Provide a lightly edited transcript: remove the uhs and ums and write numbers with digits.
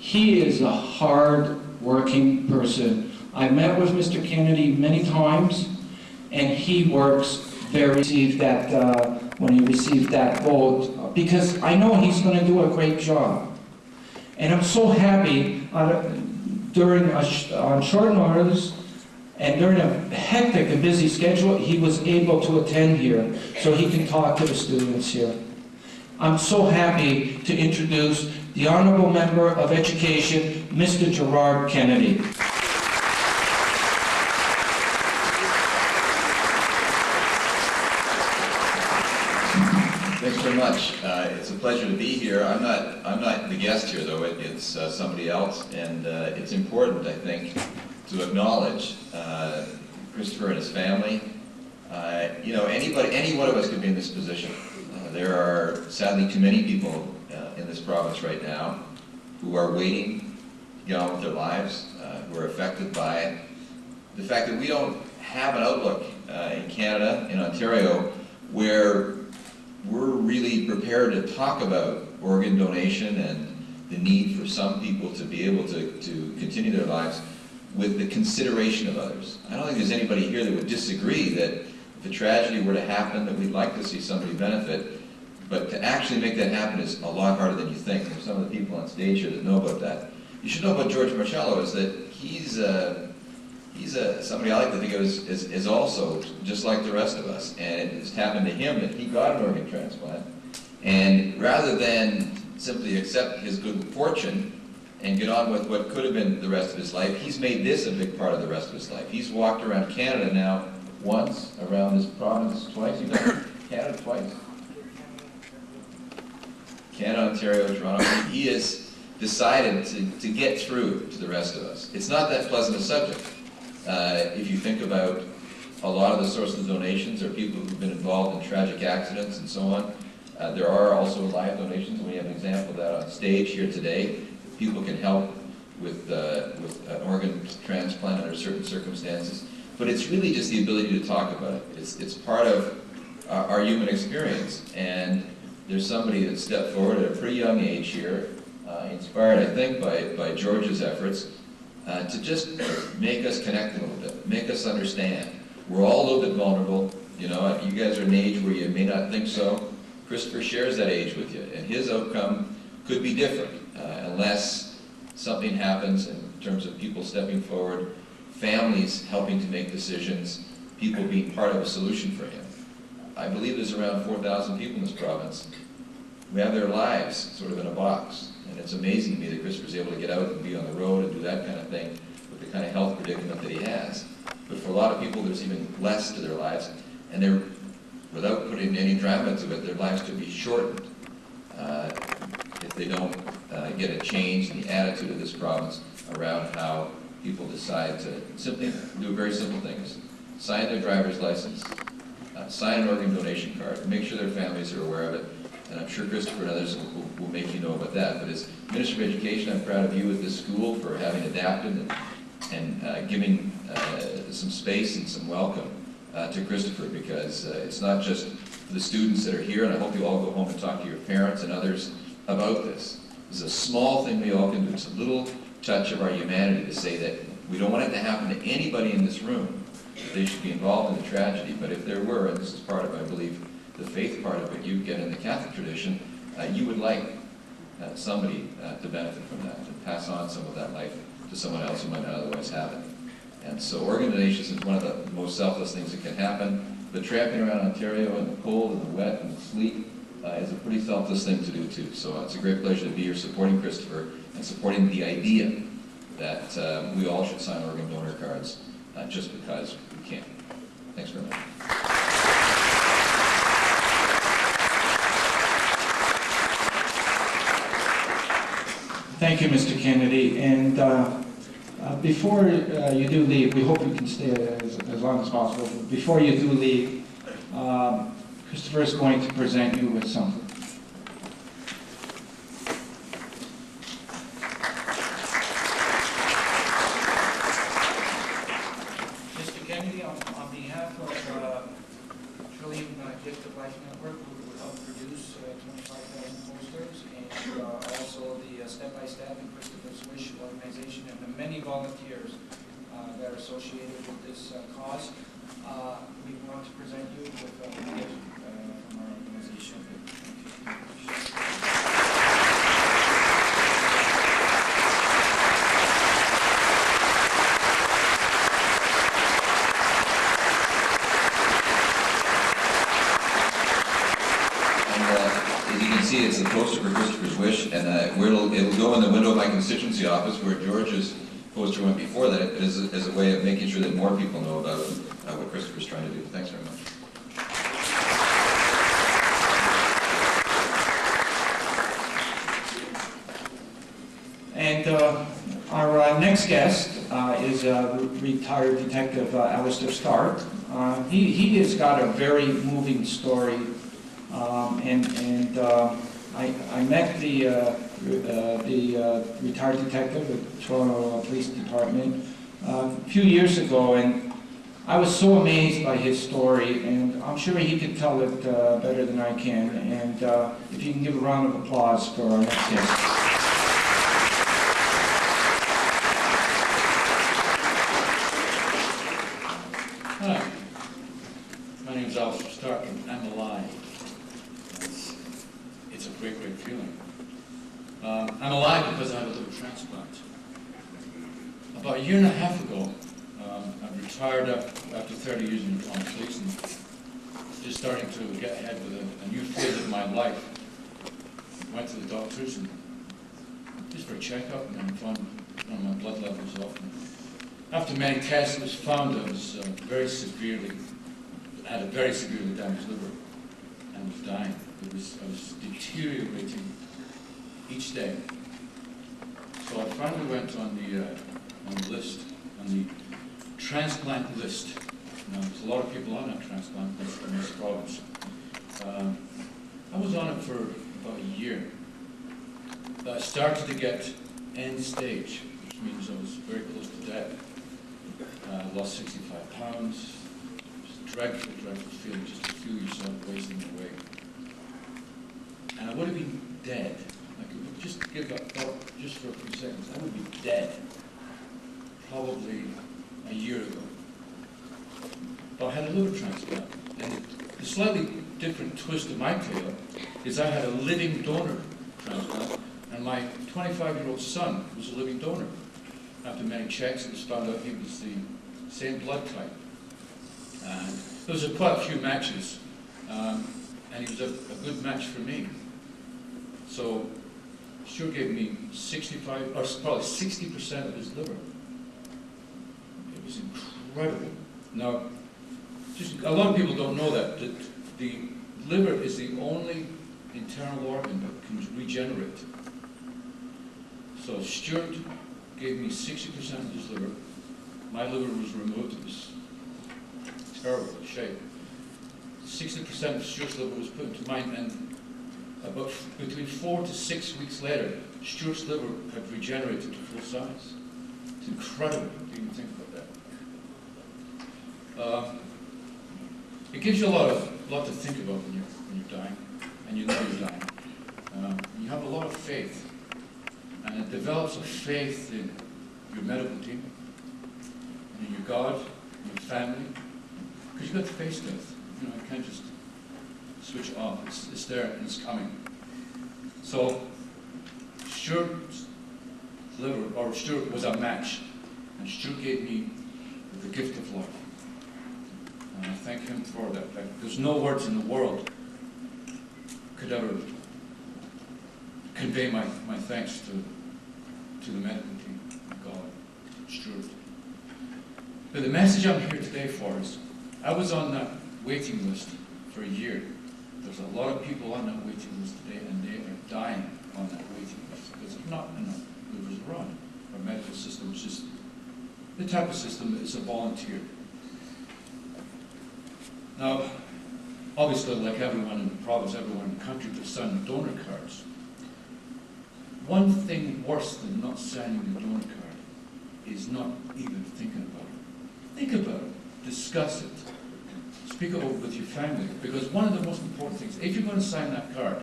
He is a hard-working person. I met with Mr. Kennedy many times, and he works very received that when he received that vote, because I know he's going to do a great job. And I'm so happy on short notice and during a hectic and busy schedule, he was able to attend here so he can talk to the students here. I'm so happy to introduce the Honorable Member of Education, Mr. Gerard Kennedy. Thanks very much. It's a pleasure to be here. I'm not the guest here, though. It's somebody else, and it's important, I think, to acknowledge Kristopher and his family. You know, any one of us could be in this position. There are sadly too many people in this province right now who are waiting to get on with their lives, who are affected by the fact that we don't have an outlook in Canada, in Ontario, where we're really prepared to talk about organ donation and the need for some people to be able to continue their lives with the consideration of others. I don't think there's anybody here that would disagree that if a tragedy were to happen, that we'd like to see somebody benefit, but to actually make that happen is a lot harder than you think. There's some of the people on stage here that know about that. You should know about George Marcello is that he's somebody I like to think of as also just like the rest of us. And it's happened to him that he got an organ transplant. And rather than simply accept his good fortune and get on with what could have been the rest of his life, he's made this a big part of the rest of his life. He's walked around Canada now once, around this province twice. You've done Canada twice. Canada, Ontario, Toronto. He has decided to get through to the rest of us. It's not that pleasant a subject. If you think about a lot of the sources of donations are people who've been involved in tragic accidents and so on. There are also live donations, and we have an example of that on stage here today. People can help with an organ transplant under certain circumstances. But it's really just the ability to talk about it. It's part of our human experience. And there's somebody that stepped forward at a pretty young age here, inspired, I think, by George's efforts, to just make us connect a little bit, make us understand. We're all a little bit vulnerable. You know, you guys are an age where you may not think so. Kristopher shares that age with you, and his outcome could be different unless something happens in terms of people stepping forward, families helping to make decisions, people being part of a solution for him. I believe there's around 4,000 people in this province who have their lives sort of in a box. And it's amazing to me that Kristopher's able to get out and be on the road and do that kind of thing with the kind of health predicament that he has. But for a lot of people, there's even less to their lives. And they're, without putting any drama to it, their lives could be shortened if they don't get a change in the attitude of this province around how people decide to simply do very simple things. Sign their driver's license, sign an organ donation card, make sure their families are aware of it, and I'm sure Kristopher and others will make you know about that. But as Minister of Education, I'm proud of you at this school for having adapted and giving some space and some welcome to Kristopher, because it's not just for the students that are here, and I hope you all go home and talk to your parents and others about this. This is a small thing we all can do. It's a little touch of our humanity to say that we don't want it to happen to anybody in this room. They should be involved in the tragedy, but if there were, and this is part of, I believe, the faith part of it you get in the Catholic tradition, you would like somebody to benefit from that, to pass on some of that life to someone else who might not otherwise have it. And so organ donation is one of the most selfless things that can happen. But tramping around Ontario in the cold and the wet and the sleet is a pretty selfless thing to do too. So it's a great pleasure to be here supporting Kristopher and supporting the idea that we all should sign organ donor cards just because we can. Thanks very much. Thank you, Mr. Kennedy. And before you do leave, we hope you can stay as long as possible. Before you do leave, Kristopher is going to present you with something. Mr. Kennedy, on behalf of Trillium Gift of Life Network, who will help produce 25,000 posters, and also the step-by-step in Kristopher's organization and the many volunteers that are associated with this cause. We want to present you with a gift from our organization. As you can see, it's a poster for Kristopher's Wish, and it'll go in the window of my constituency office where George's poster went before that, as a way of making sure that more people know about what Kristopher's trying to do. Thanks very much. And our next guest is retired Detective Alistair Stark. He has got a very moving story, I met the retired detective at the Toronto Police Department a few years ago, and I was so amazed by his story, and I'm sure he could tell it better than I can. And if you can give a round of applause for our next guest. Hi, my name is Alistair Stark, and I'm alive. It's a great, great feeling. I'm alive because I had a liver transplant. About a year and a half ago, I retired after 30 years in the Toronto Police, and just starting to get ahead with a new phase of my life. Went to the doctors and just for a checkup, and then found one of my blood levels off. And after many tests, it was found I was had a very severely damaged liver and was dying. I was deteriorating each day. So I finally went on the list, on the transplant list. Now, there's a lot of people on that transplant list in this province. I was on it for about a year. I started to get end stage, which means I was very close to death. I lost 65 pounds. It was a dreadful, dreadful feeling just to feel yourself wasting away. And I would have been dead. I could just give that thought just for a few seconds. I would be dead probably a year ago. But I had a liver transplant. And the slightly different twist of my tale is I had a living donor transplant, and my 25-year-old son was a living donor. After many checks, it was found out he was the same blood type. And there was quite a few matches, and he was a good match for me. So, Stuart gave me 65, or probably 60% of his liver. It was incredible. Now, just a lot of people don't know that the liver is the only internal organ that can regenerate. So Stuart gave me 60% of his liver. My liver was removed. It was terrible shape. 60% of Stuart's liver was put into mine, and about between 4 to 6 weeks later, Stuart's liver had regenerated to full size. It's incredible to even think about that. It gives you a lot to think about when you're dying, and you know you're dying. You have a lot of faith, and it develops a faith in your medical team, and in your God, and your family, because you've got to face death. You know, you can't just switch off. It's there and it's coming. So Stuart's liver, or Stuart was a match, and Stuart gave me the gift of life. And I thank him for that. There's no words in the world could ever convey my thanks to the medical team, God, Stuart. But the message I'm here today for is, I was on that waiting list for a year. There's a lot of people on that waiting list today, and they are dying on that waiting list because there's not enough livers around. Our medical system is just the type of system that is a volunteer. Now, obviously, like everyone in the province, everyone in the country, to sign donor cards. One thing worse than not signing the donor card is not even thinking about it. Think about it. Discuss it. Speak it over with your family. Because one of the most important things, if you're going to sign that card,